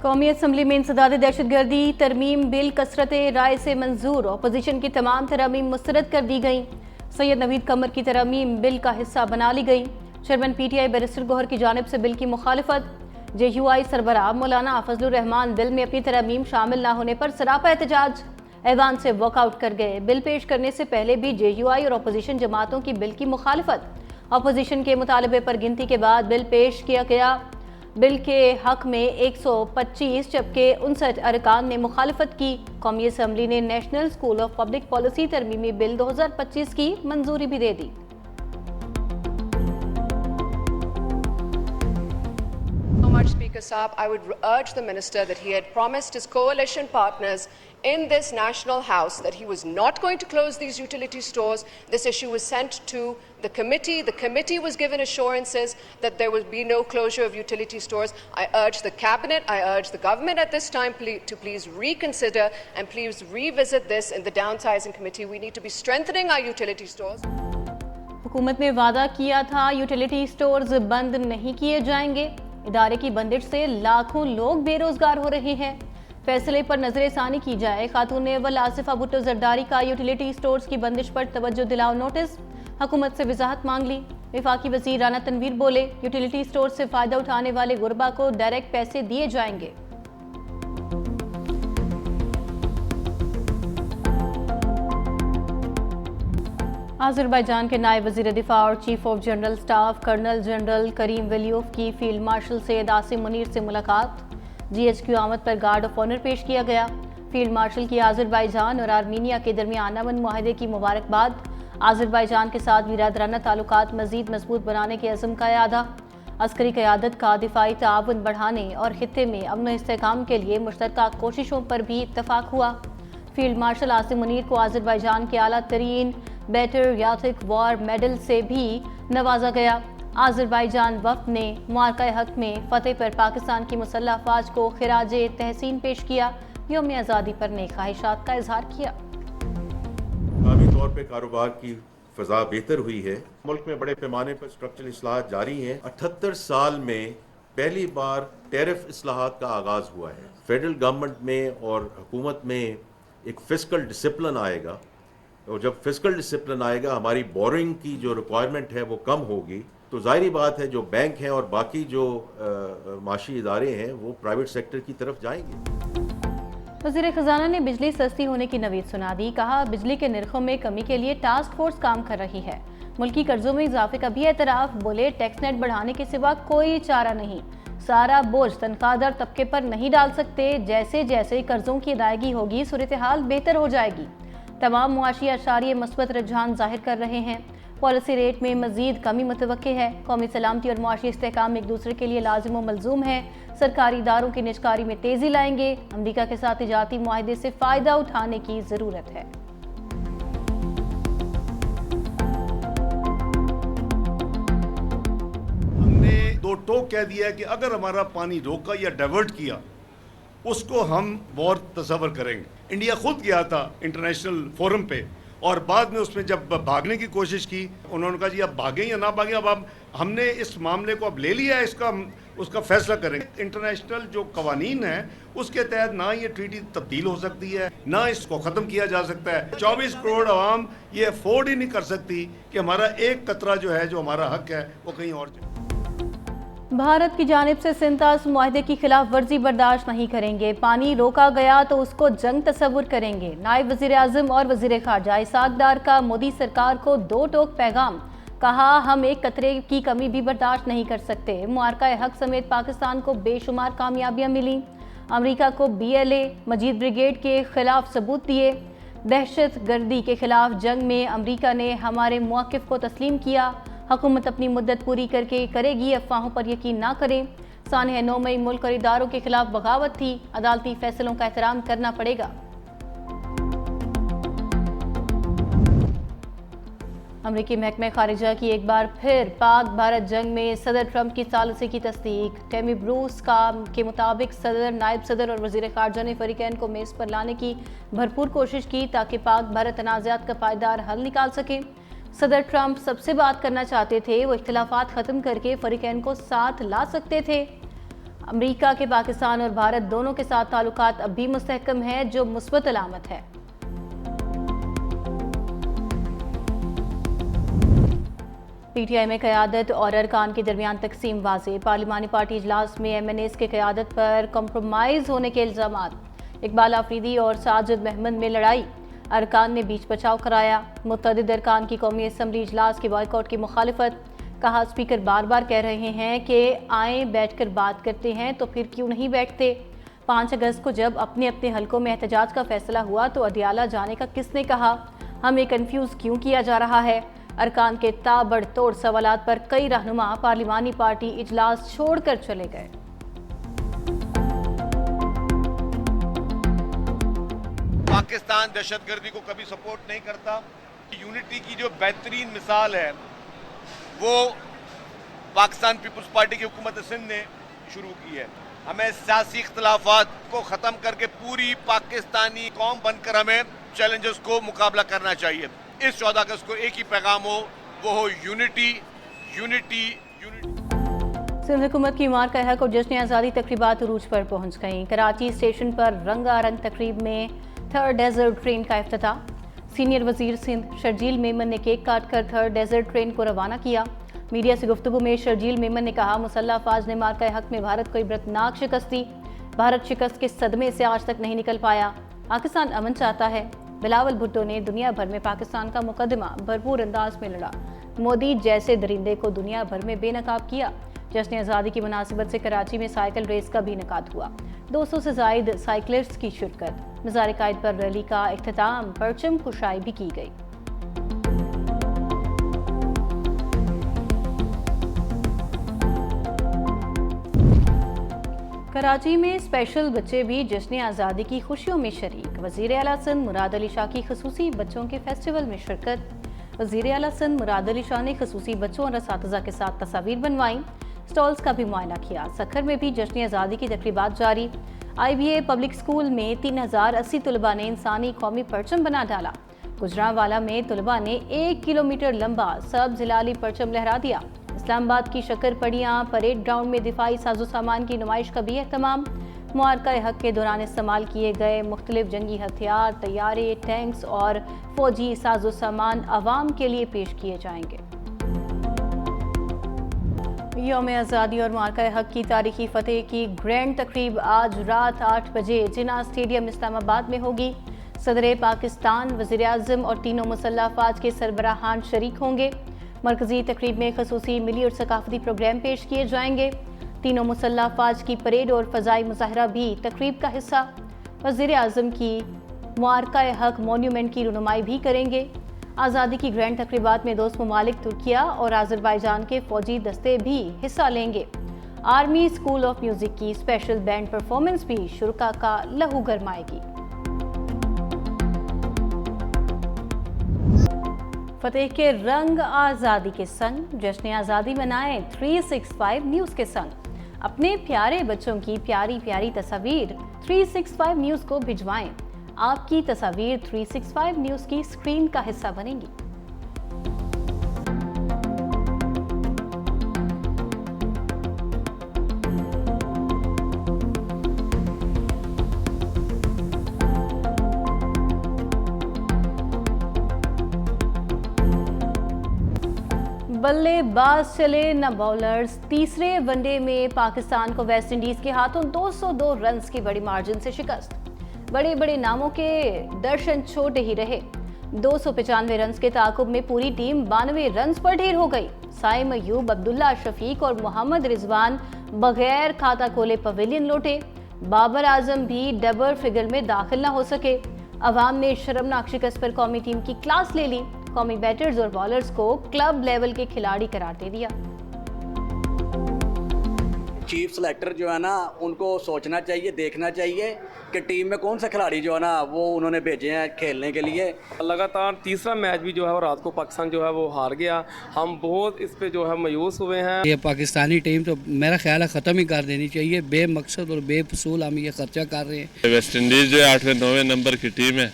कौमी असम्बली में इंसदाद दहशतगर्दी तरमीम बिल कसरत राय से मंजूर। अपोजिशन की तमाम तरमीम मुस्तरद कर दी गई। सैयद नवीद कमर की तरमीम बिल का हिस्सा बना ली गई। चेयरमैन PTI बैरिस्टर गौहर की जानिब से बिल की मुखालफत। JUI सरबराह मौलाना फजलुर रहमान बिल में अपनी तरमीम शामिल न होने पर सरापा एहतजाज ऐवान से वॉकआउट कर गए। बिल पेश करने से पहले भी JUI और अपोजिशन जमातों की बिल की मुखालफत। अपोजिशन के मुतालबे पर गिनती के बाद बिल पेश किया गया। बिल के हक में 125 जबकि 59 अरकान ने मुखालफत की। कौमी असम्बली ने national school of public policy तरमीमी बिल 2025 की मंजूरी भी दे दी। Speaker Saab, I would urge the Minister that he had promised his coalition partners in this National House that he was not going to close these utility stores. This issue was sent to the committee. The committee was given assurances that there would be no closure of utility stores. I urge the Cabinet, I urge the government at this time to please reconsider and please revisit this in the downsizing committee. We need to be strengthening our utility stores. हुकूमत ने वादा किया था utility stores बंद नहीं किए जाएंगे। इदारे की बंदिश से लाखों लोग बेरोजगार हो रहे हैं। फैसले पर नजरसानी की जाए। खातून अव्वल आसिफा भुट्टो जरदारी का यूटिलिटी स्टोर्स की बंदिश पर तवज्जो दिलाओ नोटिस। हुकूमत से वजाहत मांग ली। वफाकी वजीर राना तनवीर बोले, यूटिलिटी स्टोर से फायदा उठाने वाले गुरबा को डायरेक्ट पैसे दिए जाएंगे। आज़रबाईजान के नायब वज़ीर दिफा और chief of general staff colonel general Karim Valiyev की फील्ड मार्शल सैयद आसिम मुनीर से मुलाकात। GHQ आमद पर गार्ड ऑफ ऑनर पेश किया गया। फील्ड मार्शल की आज़रबाईजान और आर्मीनिया के दरमियान अमन मुआहदे की मुबारकबाद। आज़रबाईजान के साथ बिरादराना ताल्लुकात मज़ीद मजबूत बनाने के अज़्म का इरादा। अस्करी क़यादत का दिफाई ताउन बढ़ाने और खित्ते में अमन व इस्तेहकाम के लिए मुश्तरका कोशिशों पर भी इत्तफाक हुआ। फील्ड मार्शल आसिम मुनीर को आज़रबाईजान के आला तरीन पेट्रियाटिक वॉर मेडल से भी नवाजा गया। आज़रबाईजान वफ़द ने मुआरका हक में फ़तेह पर पाकिस्तान की मुसल्लह अफ़वाज को खिराजे तहसीन पेश किया। यौम आज़ादी पर नेक ख्वाहिशात का इजहार किया। मुकामी तौर पर कारोबार की फ़ज़ा बेहतर हुई है। मुल्क में बड़े पैमाने पर स्ट्रक्चरल इस्लाहात जारी हैं। 78 साल में पहली बार टैरिफ इस्लाहात का आगाज़ हुआ है। फेडरल गवर्नमेंट में और हुकूमत में एक फिस्कल डिसिप्लिन आएगा और जब फिस्कल डिसिप्लिन आएगा हमारी बोरिंग की जो रिक्वायरमेंट है वो कम होगी। तो जाहिर बात है जो बैंक हैं और बाकी जो माशी इदारे हैं वो प्राइवेट सेक्टर की तरफ जाएंगे। वज़ीर ख़जाना ने बिजली सस्ती होने की नवीद सुना दी। कहा, बिजली के निर्खों में कमी के लिए टास्क फोर्स काम कर रही है। मुल्की कर्जों में इजाफे का भी एतराफ़। बोले, टैक्स नेट बढ़ाने के सिवा कोई चारा नहीं। सारा बोझ तनख्वाहदार तबके पर नहीं डाल सकते। जैसे जैसे कर्जों की अदायगी होगी सूरत हाल बेहतर हो जाएगी। तमाम मुआशी अशारिये मस्बत रुझान जाहिर कर रहे हैं। पॉलिसी रेट में मजीद कमी मुतवक्के है। कौमी सलामती और मुआशी इस्तेहकाम एक दूसरे के लिए लाजिम व मलजूम है। सरकारी इदारों की निजकारी में तेजी लाएंगे। अमरीका के साथ तिजारती मुआहदे से फ़ायदा उठाने की ज़रूरत है। हमने दो टोक कह दिया है कि अगर हमारा पानी रोका या डाइवर्ट किया उसको हम वॉर तस्वर करेंगे। इंडिया खुद गया था इंटरनेशनल फोरम पे और बाद में उसमें जब भागने की कोशिश की उन्होंने कहा जी अब भागें या ना भागें, अब हमने इस मामले को अब ले लिया है, उसका फैसला करेंगे। इंटरनेशनल जो कवानीन है उसके तहत ना ये ट्रीटी तब्दील हो सकती है ना इसको ख़त्म किया जा सकता है। 24 करोड़ आवाम ये अफोर्ड ही नहीं कर सकती कि हमारा एक कतरा जो है जो हमारा हक है वो कहीं और जाए। भारत की जानिब से सिंतास मुआहदे की खिलाफ वर्जी बर्दाश्त नहीं करेंगे। पानी रोका गया तो उसको जंग तस्वुर करेंगे। नायब वज़ीर आज़म और वज़ीर ख़ारजा इसाक डार का मोदी सरकार को दो टोक पैगाम। कहा, हम एक कतरे की कमी भी बर्दाश्त नहीं कर सकते। मुआरका हक समेत पाकिस्तान को बेशुमार कामयाबियाँ मिली। अमरीका को BLA मजीद ब्रिगेड के खिलाफ सबूत दिए। दहशत गर्दी के खिलाफ जंग में अमरीका ने हमारे मौक़िफ़ को तस्लीम किया। हुकूमत अपनी मुद्दत पूरी करके करेगी, अफवाहों पर यकीन ना करें। सानह 9 मई मुल्क और इदारों के खिलाफ बगावत थी। अदालती फैसलों का एहतराम करना पड़ेगा। अमरीकी महकमे खारिजा की एक बार फिर पाक भारत जंग में सदर ट्रंप की सालसी की तस्दीक। टेमी ब्रूस के मुताबिक सदर, नायब सदर और वज़ीर ख़ारजा ने फ़रीक़ैन को मेज़ पर लाने की भरपूर कोशिश की ताकि पाक भारत तनाज़ात का पायदार हल निकाल सके। सदर ट्रंप सबसे बात करना चाहते थे, वो इख्तिलाफात ख़त्म करके फ़रीक़ैन को साथ ला सकते थे। अमेरिका के पाकिस्तान और भारत दोनों के साथ ताल्लुकात अब भी मुस्तहकम है, जो मुस्बत अलामत है। पीटीआई में क़यादत और अरकान के दरमियान तकसीम वाज़े। पार्लिमानी पार्टी इजलास में MNAs के क़यादत पर कॉम्प्रोमाइज़ होने के इल्ज़ामात। इकबाल आफरीदी और साजिद महमद में लड़ाई, अरकान ने बीच बचाव कराया। मुतअद्दिद अरकान की कौमी असम्बली इजलास के बॉयकॉट की मुखालिफत। कहा, स्पीकर बार बार कह रहे हैं कि आए बैठकर बात करते हैं, तो फिर क्यों नहीं बैठते। 5 अगस्त को जब अपने अपने हलकों में एहतजाज का फैसला हुआ तो अदियाला जाने का किसने कहा? हमें कन्फ्यूज़ क्यों किया जा रहा है? अरकान के ताबड़तोड़ सवालात पर कई रहनुमा पार्लिमानी पार्टी इजलास छोड़कर चले गए। पाकिस्तान दहशतगर्दी को कभी सपोर्ट नहीं करता। यूनिटी की जो बेहतरीन मिसाल है वो पाकिस्तान पीपल्स पार्टी की हुकूमत सिंध ने शुरू की है। हमें सियासी इख्तलाफात को ख़त्म करके पूरी पाकिस्तानी कौम बनकर हमें चैलेंजेस को मुकाबला करना चाहिए। इस 14 अगस्त को एक ही पैगाम हो, वो हो यूनिटी, यूनिटी, यूनिटी। सिंध हुकूमत की इमारत का हक और जश्न आज़ादी तकरीबात उरूज पर पहुंच गईं। कराची स्टेशन पर रंगारंग तकरीब में 3rd डेजर्ट ट्रेन का इफ्तिताह। सीनियर वजीर सिंध शर्जील मेमन ने केक काटकर 3rd डेजर्ट ट्रेन को रवाना किया। मीडिया से गुफ्तगू में शर्जील मेमन ने कहा, मुसल्लह अफवाज ने मार्का हक में भारत को इबरतनाक शिकस्त दी। भारत शिकस्त के सदमे से आज तक नहीं निकल पाया। पाकिस्तान अमन चाहता है। बिलावल भुट्टो ने दुनिया भर में पाकिस्तान का मुकदमा भरपूर अंदाज में लड़ा। मोदी जैसे दरिंदे को दुनिया भर में बेनकाब किया। जश्न आज़ादी की मुनासिबत से कराची में साइकिल रेस का भी इनेकाद हुआ। 200 से जायद साइकिलिस्ट्स की शिरकत। मज़ार कायद पर रैली का इख्तिताम, परचम कुशाई भी की गई। कराची में स्पेशल बच्चे भी जश्न आज़ादी की खुशियों में शरीक। वज़ीर आला सिंध मुराद अली शाह की खसूसी बच्चों के फेस्टिवल में शिरकत। वज़ीर आला सिंध मुराद अली शाह ने खसूसी बच्चों और असातिज़ा के साथ तस्वीर बनवाई। स्टॉल्स का भी मुआयना किया। सखर में भी जश्न आज़ादी की तकरीबात जारी। IBA पब्लिक स्कूल में 3080 तलबा ने इंसानी कौमी परचम बना डाला। गुजरांवाला में तलबा ने 1 किलोमीटर लंबा सब जिलाली परचम लहरा दिया। इस्लामाबाद की शक्कर पड़ियाँ परेड ग्राउंड में दिफाई साजो सामान की नुमाइश का भी एहतमाम। मुआरका हक के दौरान इस्तेमाल किए गए मुख्तलिफ जंगी हथियार, तैयारे, टैंक्स और फौजी साजो सामान अवाम के लिए पेश किए जाएंगे। यौम आज़ादी और मुआरका हक की तारीखी फतेह की ग्रैंड तकरीब आज रात 8 बजे जिन्ना स्टेडियम इस्लामाबाद में होगी। सदर पाकिस्तान, वज़ीर आज़म और तीनों मुसल्लह अफवाज के सरबराहान शरीक होंगे। मरकजी तकरीब में खसूसी मिली और सकाफती प्रोग्राम पेश किए जाएंगे। तीनों मुसल्लह अफवाज की परेड और फ़ज़ाई मुज़ाहरा भी तकरीब का हिस्सा। वज़ीर आज़म की मुआरका हक मोन्यूमेंट की रुनुमाई भी करेंगे। आज़ादी की ग्रैंड तकरीबात में दोस्त ममालिक तुर्किया और आज़रबाईजान के फ़ौजी दस्ते भी हिस्सा लेंगे। आर्मी स्कूल ऑफ म्यूज़िक की स्पेशल बैंड परफॉर्मेंस भी शुरका का लहू गरमाएगी। फतेह के रंग आज़ादी के संग जश्न आज़ादी मनाएं 365 न्यूज़ के संग। अपने प्यारे बच्चों की प्यारी प्यारी तस्वीर 365 न्यूज़ को भिजवाएं। आपकी तस्वीर 365 न्यूज़ की स्क्रीन का हिस्सा बनेंगी। बल्लेबाज चले न बॉलर्स। तीसरे वनडे में पाकिस्तान को वेस्ट इंडीज के हाथों 202 रन्स की बड़ी मार्जिन से शिकस्त। बड़े बड़े नामों के दर्शन छोटे ही रहे। 295 रन्स के ताकुब में पूरी टीम 92 रन्स पर ढेर हो गई। साइम अयूब, अब्दुल्ला शफीक और मोहम्मद रिजवान बगैर खाता खोले पवेलियन लौटे। बाबर आजम भी डबल फिगर में दाखिल न हो सके। अवाम ने शर्मनाक शिकस्त पर कौमी टीम की क्लास ले ली। कौमी बैटर्स और बॉलर्स को क्लब लेवल के खिलाड़ी करार दे दिया। चीफ सेलेक्टर जो है ना, उनको सोचना चाहिए, देखना चाहिए कि टीम में कौन सा खिलाड़ी जो है ना वो उन्होंने भेजे हैं खेलने के लिए। लगातार तीसरा मैच भी जो है वो रात को पाकिस्तान जो है वो हार गया। हम बहुत इस पे जो है मायूस हुए हैं। ये पाकिस्तानी टीम तो मेरा ख्याल है ख़त्म ही कर देनी चाहिए। बेमकसद और बेफसूल हम ये खर्चा कर रहे हैं। वेस्ट इंडीज़ जो 8वें 9वें नंबर की टीम है,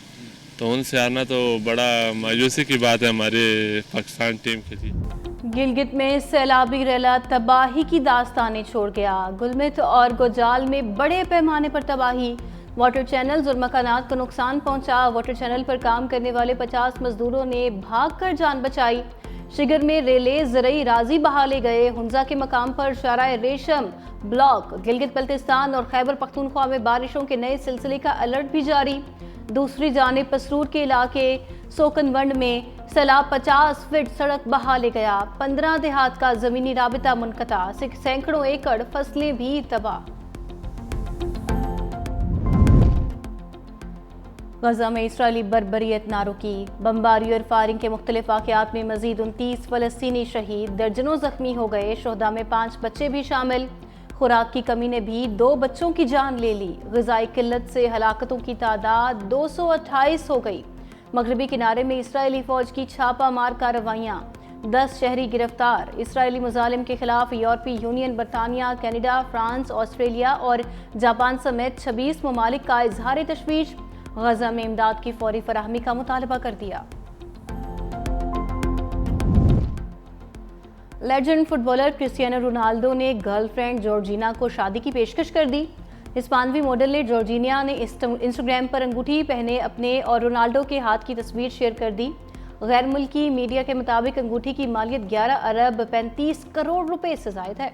तो उनसे आना तो बड़ा मायूसी की बात है हमारे पाकिस्तान टीम के लिए। गिलगित में सैलाबी रैला तबाही की दास्तानें छोड़ गया। गुलमित और गोजाल में बड़े पैमाने पर तबाही, वाटर चैनल्स और मकानात को नुकसान पहुंचा। वाटर चैनल पर काम करने वाले 50 मजदूरों ने भागकर जान बचाई। शिगर में रेले ज़रई राजी बहा ले गए। हुंजा के मकाम पर शाराए रेशम ब्लॉक। गिलगित बल्तिस्तान और खैबर पख्तूनख्वा में बारिशों के नए सिलसिले का अलर्ट भी जारी। दूसरी जानिब पसरूर के इलाके सोकनवंड में सैलाब 50 फीट सड़क बहा ले गया। 15 देहात का जमीनी राबिता मुनक़ता, सैकड़ों एकड़ फसलें भी तबाह। गजा में इसराइली बर्बरियत ना रुकी। बमबारी और फायरिंग के मुख्तलिफ वाक़यात में मजीद 29 फ़लस्तीनी शहीद, दर्जनों जख्मी हो गए। शोहदा में 5 बच्चे भी शामिल। खुराक की कमी ने भी 2 बच्चों की जान ले ली। ग़िज़ाई किल्लत से हलाकतों की तादाद 228 हो गई। मगरबी किनारे में इसराइली फ़ौज की छापा मार कार्रवाइयाँ, 10 शहरी गिरफ्तार। इसराइली मुजालिम के खिलाफ यूरोपीय यूनियन, बरतानिया, कनाडा, फ्रांस, ऑस्ट्रेलिया और जापान समेत 26 ममालिक का इजहार तशवीश। गजा में इमदाद की फौरी फराहमी का मुतालबा कर दिया। लेजेंड फुटबॉलर क्रिस्टियानो रोनाल्डो ने गर्लफ्रेंड जॉर्जिना को शादी की पेशकश कर दी। हिस्पानवी मॉडल ने जॉर्जिनिया ने इंस्टाग्राम पर अंगूठी पहने अपने और रोनाल्डो के हाथ की तस्वीर शेयर कर दी। गैर मुल्की मीडिया के मुताबिक अंगूठी की मालियत 11 अरब 35 करोड़ रुपए से ज़ायद है।